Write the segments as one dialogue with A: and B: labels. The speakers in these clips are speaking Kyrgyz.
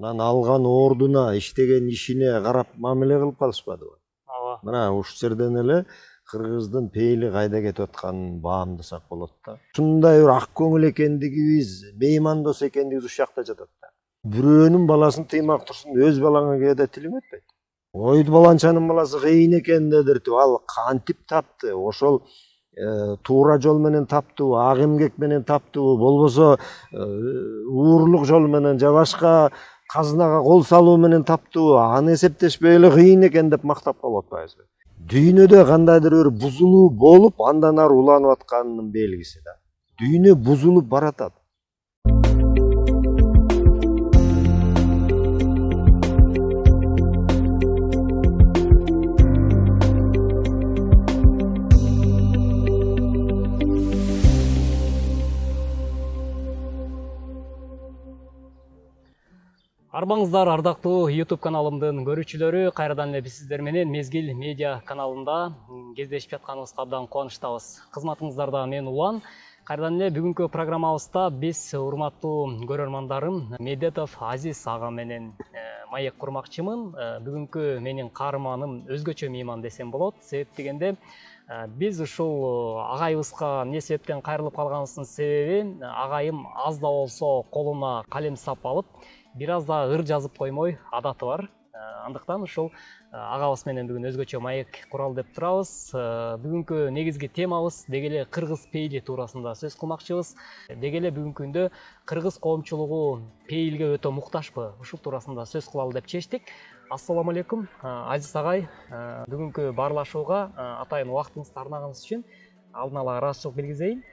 A: анан алган ордуна, иштеген ишине карап мамиле кылып калышпадыбы?
B: ооба.
A: Мына ушул жерден эле кыргыздын пейили кайда кетип атканын баамдасак болот да. Ушундай бир ак көңүл экендигибиз, меймандос экендигибиз ушул жакта жатат да. Бирөөнүн баласын тыймак турсун, өз балаңа кээде тилиң өтпөйт. Ой, баланчанын баласы кыйын экен дедиртип, ал кантип тапты? Ошол туура жол менен таптыбы, ак эмгек менен таптыбы, болбосо уурлук жол менен же башка казынага кол салуу менен таптыбы, аны эсептешпей эле кыйын экен деп мактап калып атпайбызбы? Дүйнөдө кандайдыр бир бузулуу болуп, андан ары уланып атканынын белгиси да. Дүйнө бузулуп баратат.
B: Арбаңыздар, ардактуу YouTube каналымдын көрүүчүлөрү, кайрадан эле биз сиздер менен Мезгил медиа каналында кездешип жатканыбызга абдан кубанычтабыз. Кызматыңыздарда мен Улан. Кайрадан эле бүгүнкү программабызда биз урматтуу көрөрмандарым Медетов Азиз ага менен маек курмакчымын. Бүгүнкү менин каарманым өзгөчө мейман десем болот. Себеп дегенде биз ушул агайыбызга эмне себептен кайрылып калганыбыздын себеби, агайым аз да болсо колуна калем сап алып, бир аз да ыр жазып коймой адаты бар. Андыктан ушул агабыз менен бүгүн өзгөчө маек куралы деп турабыз. Бүгүнкү негизги темабыз деги эле кыргыз пейили туурасында сөз кылмакчыбыз. Деги эле бүгүнкү күндө кыргыз коомчулугу пейилге өтө муктажбы? Ушул туурасында сөз кылалы деп чечтик. Ассаламу алейкум, Азиз агай. Бүгүнкү баарлашууга атайын убактыңызды арнагыңыз үчүн алдын ала ыраазычылык билгизейин.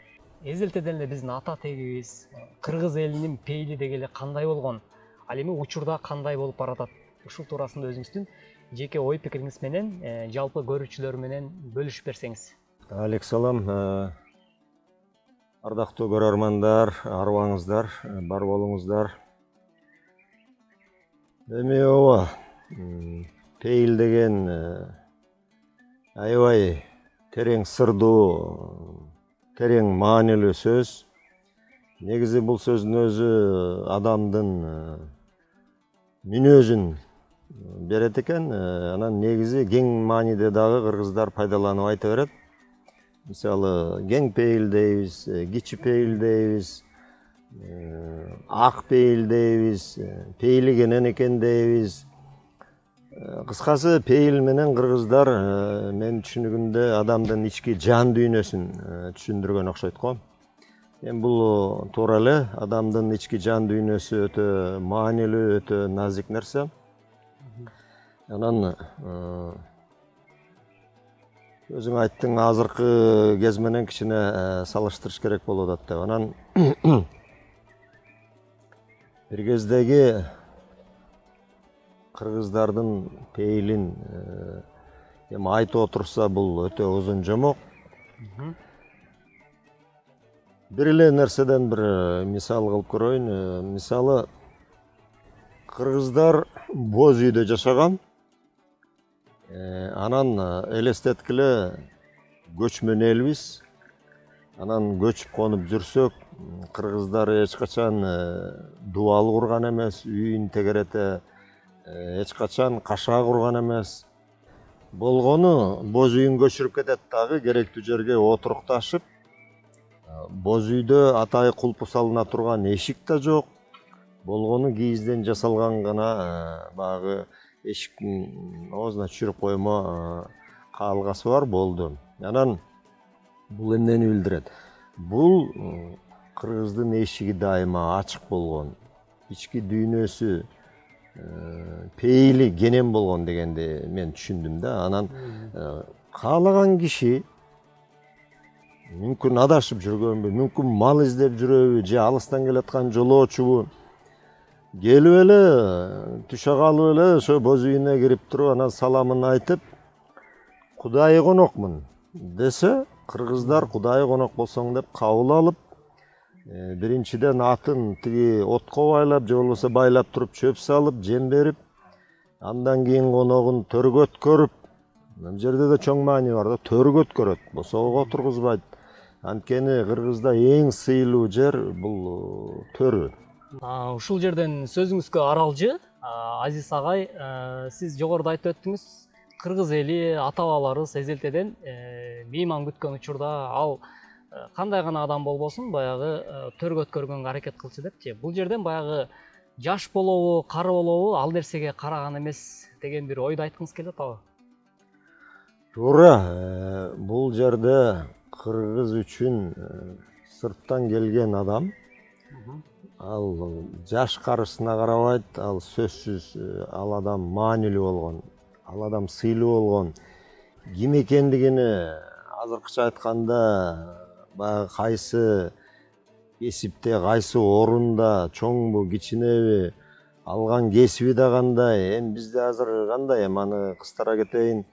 B: Эзелтеден эле биздин ата тегибиз кыргыз элинин пейили деги эле кандай болгон? Ал эми учурда кандай болуп баратат? Ушул туурасында өзүңүздүн жеке ой пикириңиз менен жалпы көрүүчүлөр менен бөлүшүп берсеңиз.
A: Алейкум салам. Ардактуу көрөрмандар, арыбаңыздар, бар болуңуздар. Эми ооба, пейил деген аябай терең сырдуу, терең маанилүү сөз. Негизи бул сөздүн өзү адамдын мүнөзүн берет экен. Анан негизи кең мааниде дагы кыргыздар пайдаланып айта берет. Мисалы, кең пейил дейбиз, кичи пейил дейбиз, ак пейил дейбиз, пейилигенен экен дейбиз. Кыскасы, пейил менен кыргыздар менин түшүнүгүмдө адамдын ички жан дүйнөсүн түшүндүргөн окшойт го. Эми бул туура эле, адамдын ички жан дүйнөсү өтө маанилүү, өтө назик нерсе. Анан өзүң айттың, азыркы кез менен кичине салыштырыш керек болуп атат деп. Анан бир кездеги кыргыздардын пейилин эми айтып отурса бул өтө узун жомок. Бир эле нерседен бир мисал кылып көрөйүн. Мисалы, кыргыздар боз үйдө жашаган. Анан элестеткиле көчмөн элбиз. Анан көчүп конуп жүрсөк, кыргыздар эч качан дубал курган эмес, үйүн тегерете эч качан кашаа курган эмес. Болгону боз үйүн көчүрүп кетет дагы, керектүү жерге отурукташып, боз үйдө атайы кулпу салына турган эшик да жок. Болгону кийизден жасалган гана багы эшиктин оозуна түшүрүп коймо каалгасы бар, болду. Анан бул эмнени билдирет? Бул кыргыздын эшиги дайыма ачык болгон, ички дүйнөсү пейили кенен болгон дегенди мен түшүндүм да. Анан каалаган киши мүмкүн адашып жүргөнбү, мүмкүн мал издеп жүрөбү, же алыстан келаткан жолоочубу, келип эле түшө калып эле ошо боз үйүнө кирип туруп, анан саламын айтып, кудайы конокмун десе, кыргыздар кудайы конок болсоң деп кабыл алып, биринчиден атын тиги отко байлап, же болбосо байлап туруп чөп салып, жем берип, андан кийин коногун төргө өткөрүп, бул жерде да чоң маани бар да, төргө өткөрөт, босоого отургузбайт. Анткени кыргызда эң сыйлуу жер бул төрү.
B: Ушул жерден сөзүңүзгө аралжы, Азиз агай, сиз жогоруда айтып өттүңүз, кыргыз эли ата бабаларыбыз эзелтеден мейман күткөн учурда ал кандай гана адам болбосун баягы төргө өткөргөнгө аракет кылчу депчи. Бул жерден баягы жаш болобу, кары болобу ал нерсеге караган эмес деген бир ойду айткыңыз келип атабы?
A: Туура, бул жерде кыргыз үчүн сырттан келген адам, ал жаш карысына карабайт, ал сөзсүз ал адам маанилүү болгон, ал адам сыйлуу болгон. Ким экендигини азыркыча айтканда баягы кайсы кесипте, кайсы орунда, чоңбу, кичинеби, алган кесиби да кандай, эми бизде азыр кандай, эми аны кыстара кетейин.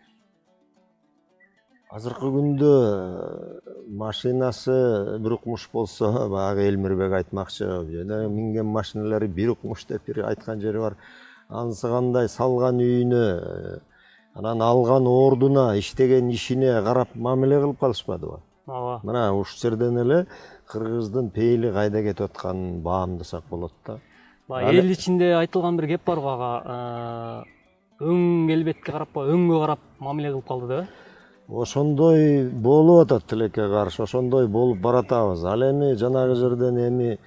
A: Азыркы күндө машинасы бир укмуш болсо, баягы Элмирбек айтмакчы, жана минген машиналары бир укмуш деп бир айткан жери бар. Анысы кандай, салган үйүнө, анан алган ордуна, иштеген ишине карап мамиле кылып калышпадыбы?
B: Ооба.
A: Мына ушул жерден эле кыргыздын пейили кайда кетип атканын баамдасак болот да.
B: Эл ичинде айтылган бир кеп бар го ага, өң келбетке карап, өңгө карап мамиле кылып калды деп.
A: Ошондой болуп атат тилекке каршы, ошондой болуп баратабыз. Ал эми жанагы жерден эми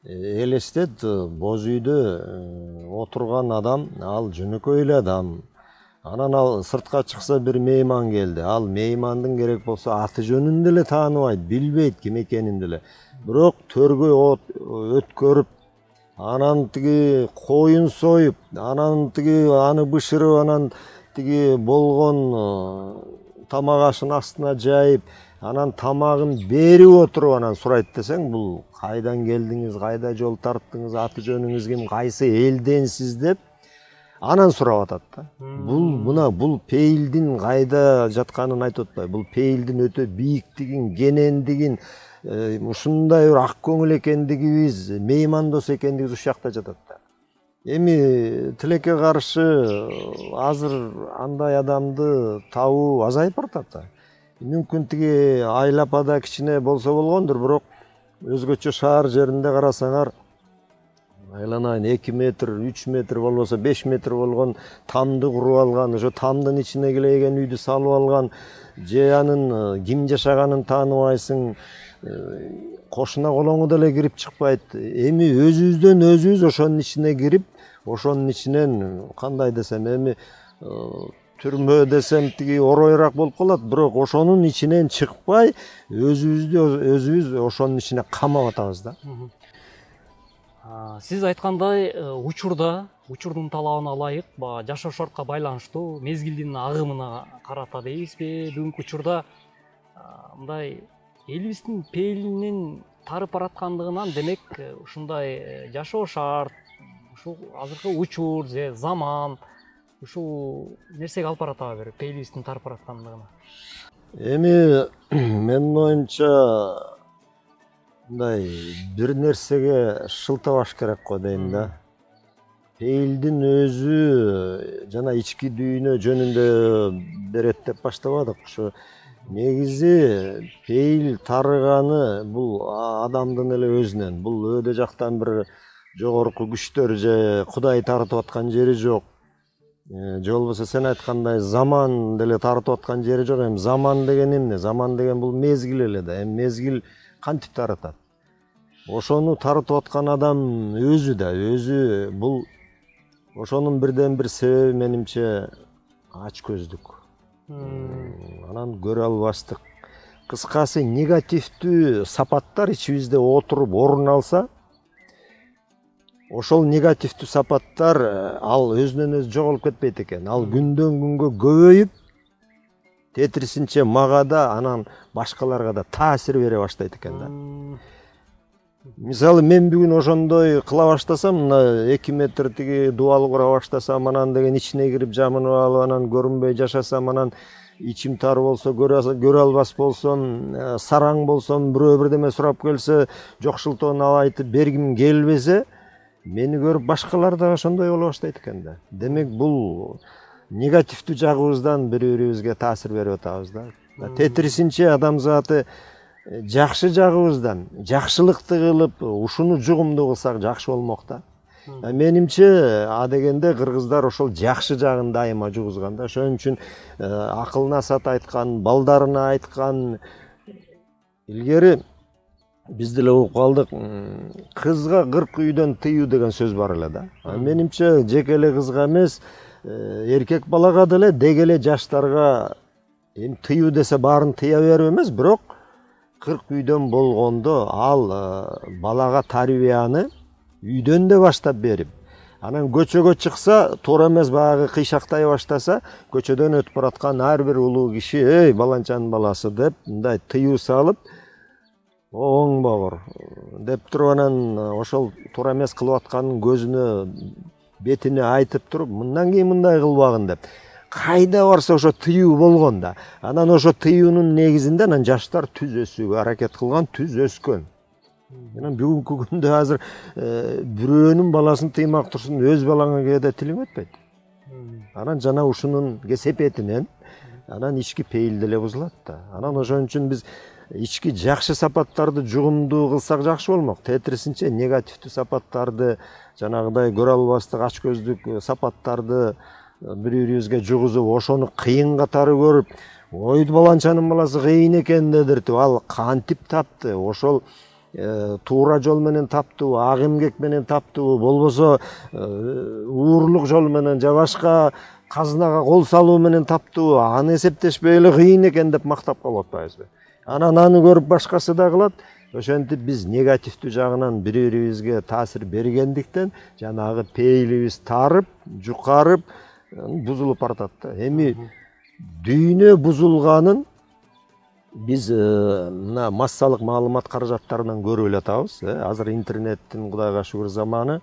A: элестет, боз үйдө отурган адам, ал жөнөкөй эле адам. Анан ал сыртка чыкса бир мейман келди. Ал меймандын керек болсо аты жөнүн деле тааныбайт, билбейт ким экенин деле. Бирок төргөй өткөрүп, анан тиги коюн союп, анан тиги аны бышырып, анан тиги болгон тамак ашын астына жайып, анан тамагын берип отуруп анан сурайт десең, бул кайдан келдиңиз, кайда жол тарттыңыз, аты жөнүңүз ким, кайсы элденсиз деп анан сурап атат да. Бул пейилдин кайда жатканын айтып атпайбы. Бул пейилдин өтө бийиктигин, кенендигин, ушундай бир ак көңүл экендигибиз, меймандос экендигибиз ушул жакта жатат да. Эми тилекке каршы азыр андай адамды табуу азайып баратат да. Мүмкүн тиги Айлапада кичине болсо болгондур, бирок өзгөчө шаар жеринде карасаңар, айланайын 2 метр, 3 метр болбосо 5 метр болгон тамды куруп алган, ошо тамдын ичине килейген үйдү салып алган, же анын ким жашаганын тааныбайсың, кошуна колоңу деле кирип чыкпайт. Эми өзүбүздөн өзүбүз ошонун ичине кирип, ошонун ичинен кандай десем, эми түрмө десем тиги оройраак болуп калат, бирок ошонун ичинен чыкпай, өзүбүз ошонун ичине камап атабыз да.
B: Сиз айткандай, учурдун талабына ылайык, жашоо шартка байланыштуу мезгилдин агымына карата дейбизби, бүгүнкү учурда мындай элибиздин пейилинин тарып бараткандыгынан, демек ушундай жашоо шарт, ушул азыркы учур же заман ушул нерсеге алып баратабы, бир пейилибиздин тарып бараткандыгына?
A: Эми менин оюмча мындай бир нерсеге шылтабаш керек го дейм да. Пейилдин өзү жана ички дүйнө жөнүндө берет деп баштабадык. Ушу негизи пейил тарыганы бул адамдын эле өзүнөн. Бул өйдө жактан бир жогорку күчтөр же Кудай тартып аткан жери жок. Же болбосо сен айткандай заман деле тартып аткан жери жок. Эми заман деген эмне? Заман деген бул мезгил эле да. Эми мезгил кантип таратат? Ошону таратып аткан адам өзү да, өзү бул ошонун бирден бир себеби менимче ач көздүк. Анан көрө албаштык. Кыскасы негативдүү сапаттар ичибизде отуруп орун алса, ошол негативдүү сапаттар ал өзүнөн өзү жоголуп кетпейт экен. Ал күндөн күнгө көбөйүп, тетирисинче мага да, анан башкаларга да таасир бере баштайт экен да. Мисалы мен бүгүн ошондой кыла баштасам, мына 2 метр тиги дубал кура баштасам, анан деген ичине кирип жамынып алып, анан көрүнбөй жашасам, анан ичим тар болсо, көрө албас болсом, сараң болсом, бирөө бирдеме сурап келсе, жокшултон алып айтып бергим келбесе, мени көрүп башкалар да ошондой боло баштайт экен да. Демек бул негативдүү жагыбыздан бири-бирибизге таасир берип атабыз да. Тетирисинче адамзаты жакшы жагыбыздан жакшылыкты кылып ушуну жугумдуу кылсак жакшы болмок да. Менимче дегенде кыргыздар ошол жакшы жагын дайыма жугузган да. Ошон үчүн акыл насаат айткан, балдарына айткан. Илгери биз деле угуп калдык, кызга 40 үйдөн тыюу деген сөз бар эле да. Менимче жеке эле кызга эмес, эркек балага деле деги эле жаштарга эми тыюу десе баарын тыя берип эмес, бирок 40 үйдөн болгондо ал балага тарбияны үйдөн да баштап берип, анан көчөгө чыкса, туура эмес баягы кыйшактай баштаса, көчөдөн өтүп бараткан ар бир улуу киши, эй баланчанын баласы деп, мындай тыюу салып, оң багыр деп туруп анан ошол туура эмес кылып атканын көзүнө, бетине айтып туруп, мындан кийин мындай кылбагын деп. Кайда барса ошо тыюу болгон да. Анан ошо тыюунун негизинде анан жаштар түз өсүүгө аракет кылган, түз өскөн. Анан бүгүнкү күндө азыр бирөөнүн баласын тыймак турсун, өз балаңа кээде тилиң өтпөйт. Анан жана ушунун кесепетинен анан ички пейил деле бузулат да. Анан ошон үчүн биз ички жакшы сапаттарды жугумдуу кылсак жакшы болмок. Тетирисинче негативдүү сапаттарды, жанагыдай көрө албастык, ач көздүк сапаттарды бири-бирибизге жугузуп, ошону кыйын катары көрүп, ой баланчанын баласы кыйын экен дедиртип, ал кантип тапты, ошол туура жол менен таптыбы, ак эмгек менен таптыбы, болбосо уурлук жол менен же башка казынага кол салуу менен таптыбы, аны эсептешпей эле кыйын экен деп мактап калып атпайбызбы? Анан аны көрүп башкасы да кылат. Ошентип биз негативдүү жагынан бири-бирибизге таасир бергендиктен жанагы пейилибиз тарып, жукарып, бузулуп баратат да. Эми дүйнө бузулганын биз мына массалык маалымат каражаттарынан көрүп эле атабыз. Азыр интернеттин кудайга шүгүр заманы.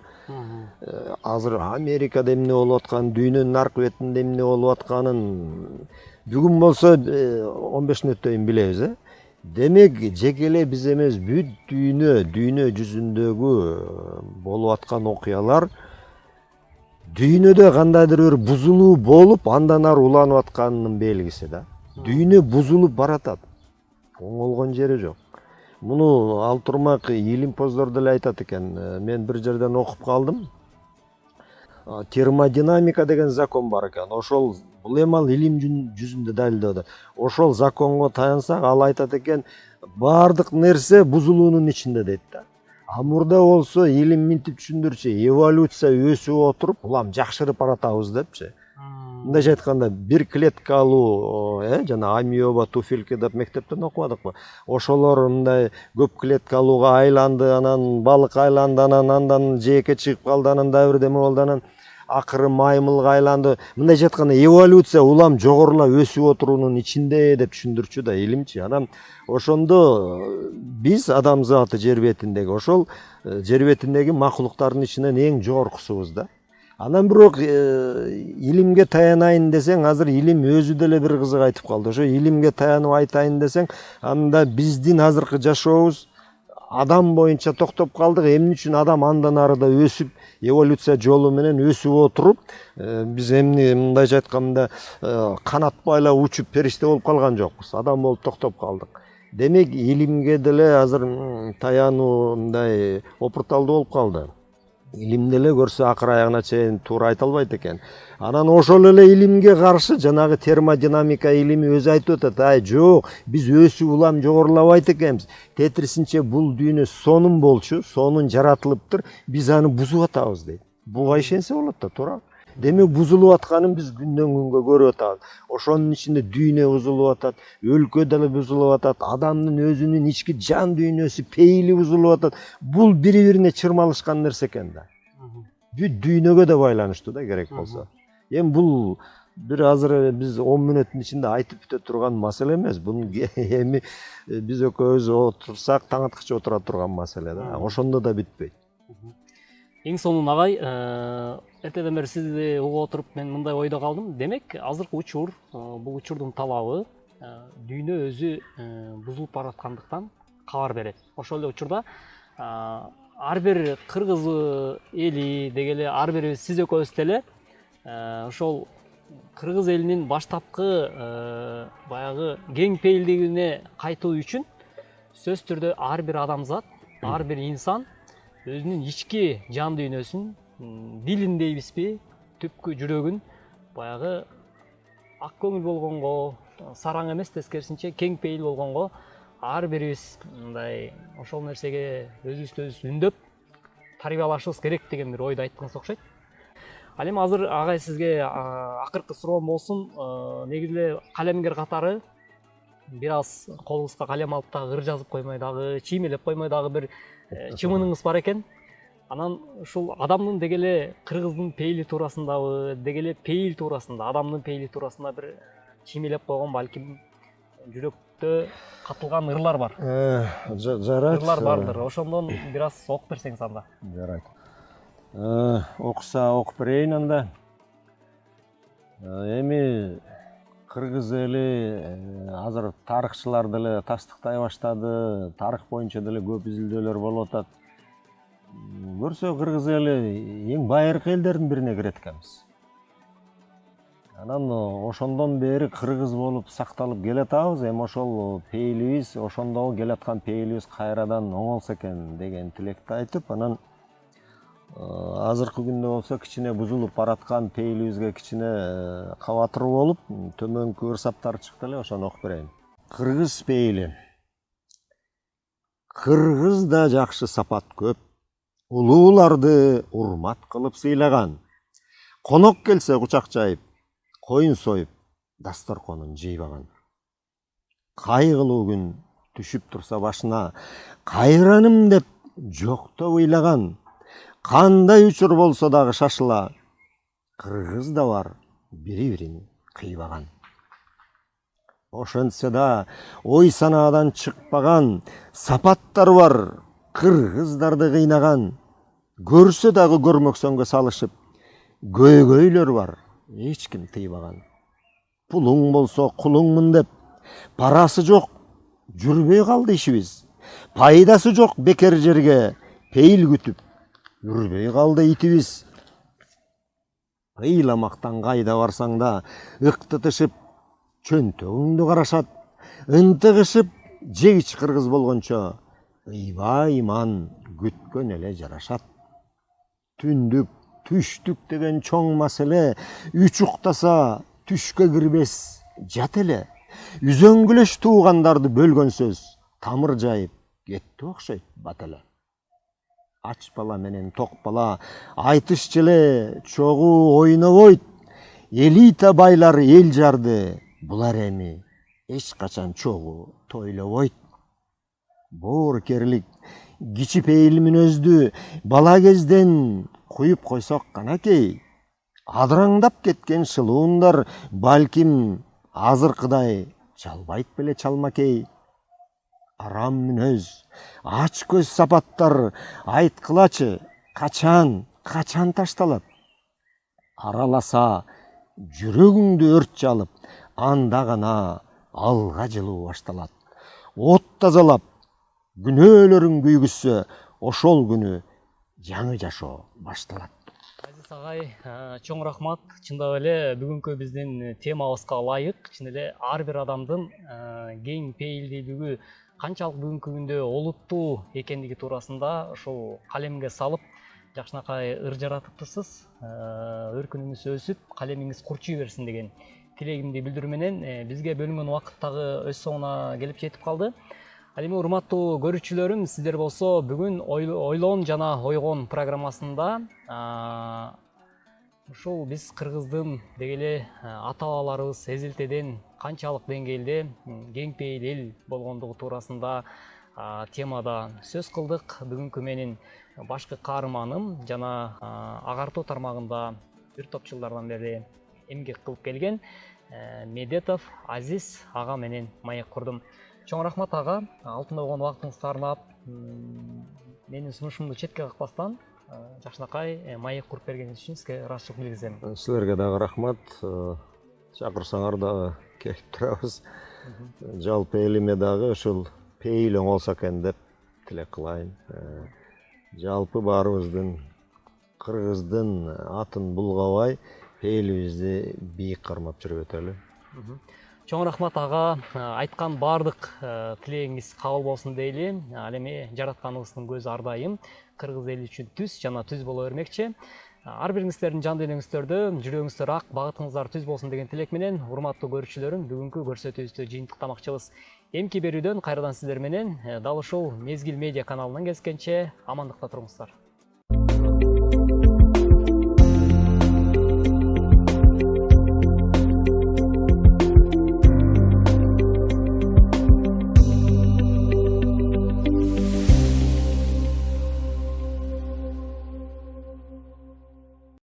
A: Азыр Америкада эмне болуп атканын, дүйнөнүн аркы бетинде эмне болуп атканын бүгүн болсо 15 мүнөттөн билебиз. Демек жеке эле биз эмес, бүт дүйнө жүзүндөгү болуп аткан окуялар дүйнөдө кандайдыр бир бузулуу болуп, андан ары уланып атканынын белгиси да. Дүйнө бузулуп баратат. Оңолгон жери жок. Муну ал турмак илимпоздор деле айтат экен. Мен бир жерден окуп калдым. Термодинамика деген закон бар экен. Ошол бул эми ал илим жүзүндө далилдөөдө. Ошол законго таянсак, ал айтат экен, баардык нерсе бузулуунун ичинде дейт да. Мурда болсо илим минтип түшүндүрчү, эволюция өсүп отуруп, улам жакшырып баратабыз депчи. Мындайча айтканда, бир клеткалуу, жана амиоба, туфелька деп мектептен окубадыкпы? Ошолор мындай көп клеткалууга айланды, анан балык айланды, андан жээкке чыгып калды, анан дагы бирдеме болду, анан акыры маймылга айланды. Мындайча айтканда, эволюция улам жогорулап өсүп отуруунун ичинде деп түшүндүрчү да илимчи. Анан ошондо биз адамзаты жер бетиндеги, ошол жер бетиндеги макулуктардын ичинен эң жогоркусубуз да. Анан бирок илимге таянайын десең, азыр илим өзү деле бир кызык айтып калды. Ошо илимге таянып айтайын десең, анда биздин азыркы жашообуз адам боюнча токтоп калдык. Эмне үчүн адам андан арыда өсүп, эволюция жолу менен өсүп отуруп, биз эмне мындайча айтканда канат байлап учуп периште болуп калган жокпуз. Адам болуп токтоп калдык. Демек илимге деле азыр таянуу мындай опурталдуу болуп калды. Илим деле көрсө акыр аягына чейин туура айта албайт экен. Анан ошол эле илимге каршы жанагы термодинамика илими өзү айтып атат, ай жок, биз өсүп улам жогорулабайт экенбиз. Тетирисинче бул дүйнө сонун болчу, сонун жаратылыптыр, биз аны бузуп атабыз дейт. Буга ишенсе болот да, туура. Демек бузулуп атканын биз күндөн күнгө көрүп атабыз. Ошонун ичинде дүйнө бузулуп атат, өлкө деле бузулуп атат, адамдын өзүнүн ички жан дүйнөсү, пейили бузулуп атат. Бул бири-бирине чырмалышкан нерсе экен да. Бүт дүйнөгө да байланыштуу да керек болсо. Эми бул бир азыр биз 10 мүнөттүн ичинде айтып бүтө турган маселе эмес. Буну эми биз экөөбүз отурсак таң аткыча отура турган маселе да. Ошондо да бүтпөйт.
B: Эң сонун агай, эртеден бери сизди угуп отуруп мен мындай ойдо калдым. Демек, азыркы учур, бул учурдун талабы дүйнө өзү бузулуп бараткандыктан кабар берет. Ошол эле учурда ар бир кыргыз эли деги эле ар бирибиз сиз экөөбүз деле ошол кыргыз элинин баштапкы баягы кең пейилдигине кайтуу үчүн сөз түрдө ар бир адамзат, ар бир инсан өзүнүн ички жан дүйнөсүн, дилин дейбизби, түпкү жүрөгүн баягы ак көңүл болгонго, сараң эмес, тескерисинче кең пейил болгонго ар бирибиз мындай ошол нерсеге өзүбүздү өзүбүз үндөп тарбиялашыбыз керек деген бир ойду айткыңыз окшойт. Ал эми азыр агай сизге акыркы суроом болсун. Негизи эле калемгер катары бир аз колуңузга калем алып дагы ыр жазып коймой дагы, чиймелеп коймой дагы бир чымыныңыз бар экен. Анан ушул адамдын деги эле кыргыздын пейили туурасындабы, деги эле пейил туурасында, адамдын пейили туурасында бир чиймелеп койгон, балким жүрөктө катылган ырлар бар.
A: Жарайт.
B: Ырлар бардыр. Ошондон бир аз окуп берсеңиз анда.
A: Жарайт. Окуса окуп берейин анда. Эми кыргыз эли азыр тарыхчылар деле тастыктай баштады, тарых боюнча деле көп изилдөөлөр болуп атат. Көрсө кыргыз эли эң байыркы элдердин бирине кирет экенбиз. Анан ошондон бери кыргыз болуп сакталып келатабыз. Эми ошол пейилибиз, ошондогу келаткан пейилибиз кайрадан оңолсо экен деген тилекти айтып, анан азыркы күндө болсо кичине бузулуп бараткан пейилибизге кичине кабатыр болуп, төмөнкү ырсаптар чыкты эле, ошону окуп берейин. Кыргыз пейили. Кыргызда жакшы сапат көп. Улууларды урмат кылып сыйлаган. Конок келсе кучак жайып, коюн союп, дасторконун жыйбаган. Кайгылуу күн түшүп турса башына, кайраным деп жоктоп ыйлаган. Кандай учур болсо дагы шашыла, кыргызда бар бири-бирин кыйбаган. Ошентсе да ой санаадан чыкпаган сапаттар бар, кыргыздарды кыйнаган. Көрсө дагы көрмөксөнгө салышып, көйгөйлөр бар, эч ким тыйбаган. Пулуң болсо кулуңмун деп, парасы жок, жүрбөй калды ишибиз. Пайдасы жок бекер жерге, пейил күтүп, үрбөй калды итибиз. Ыйламактан кайда барсаң да, ыктытышып, чөнтөгүңдү карашат. Ынтыгышып, жегич кыргыз болгончо, ыйба иман күткөн эле жарашат. Түндүк, түштүк деген чоң маселе, үч уктаса түшкө кирбес жат эле. Үзөңгүлөш туугандарды бөлгөн сөз, тамыр жайып кетти окшойт бат эле. Ач бала менен ток бала айтышчу эле чогуу ойнобойт. Элита байлар эл жарды, булар эми эч качан чогуу тойлобойт. Боорукерлик, кичи пейил мүнөздү бала кезден куюп койсок канакей, адыраңдап кеткен шылуундар балким азыркыдай чалбайт беле чалмакей. Арам мүнөз, ач көз сапаттар айткылачы, качан ташталат. Араласа жүрөгүңдү өрт жалып, анда гана алга жылуу башталат. От тазалап, күнөөлөрүң күйгүзсө, ошол күнү жаңы жашоо башталат.
B: Азиз агай, чоң рахмат. Чындап эле бүгүнкү биздин темабызга ылайык, чын эле ар бир адамдын кең пейилдүүлүгү канчалык бүгүнкү күндө олуттуу экендиги туурасында ошол калемге салып, жакшынакай ыр жаратыптырсыз. Өркүнүңүз өсүп, калемиңиз курчуй берсин деген тилегимди билдирүү менен бизге бөлүнгөн убакыт дагы өз соңуна келип жетип калды. Ал эми урматтуу көрүүчүлөрүм, сиздер болсо бүгүн ойлон жана ойгон программасында ушул биз кыргыздын деги эле ата-бабаларыбыз эзелтеден канчалык деңгээлде кең пейил эл болгондугу туурасында темада сөз кылдык. Бүгүнкү менин башкы каарманым жана агартуу тармагында бир топ жылдардан бери эмгек кылып келген Медетов Азиз ага менен маек курдум. Чоң рахмат ага, алтын болгон убактыңызды арнап, менин сунушумду четке какпастан жакшынакай маек куруп бергениңиз үчүн сизге ыраазычылык билдирем.
A: Силерге дагы рахмат. Чакырсаңар дагы келип турабыз. Жалпы элиме дагы ушул пейил оңолсо экен деп тилек кылайын. Жалпы баарыбыздын кыргыздын атын булгабай, пейилибизди бийик кармап жүрүп өтөлү.
B: Чоң рахмат ага. Айткан бардык тилегиңиз кабыл болсун дейли. Ал эми жаратканыбыздын көзү ар дайым кыргыз эли үчүн түз жана түз боло бермекчи. Ар бириңиздердин жан денеңиздөрдө жүрөгүңүздөр ак, багытыңыздар түз болсун деген тилек менен, урматтуу көрүүчүлөрүм, бүгүнкү көрсөтүүбүздү жыйынтыктамакчыбыз. Эмки берүүдөн кайрадан сиздер менен дал ушул Мезгил медиа каналынан кезишкенче амандыкта туруңуздар.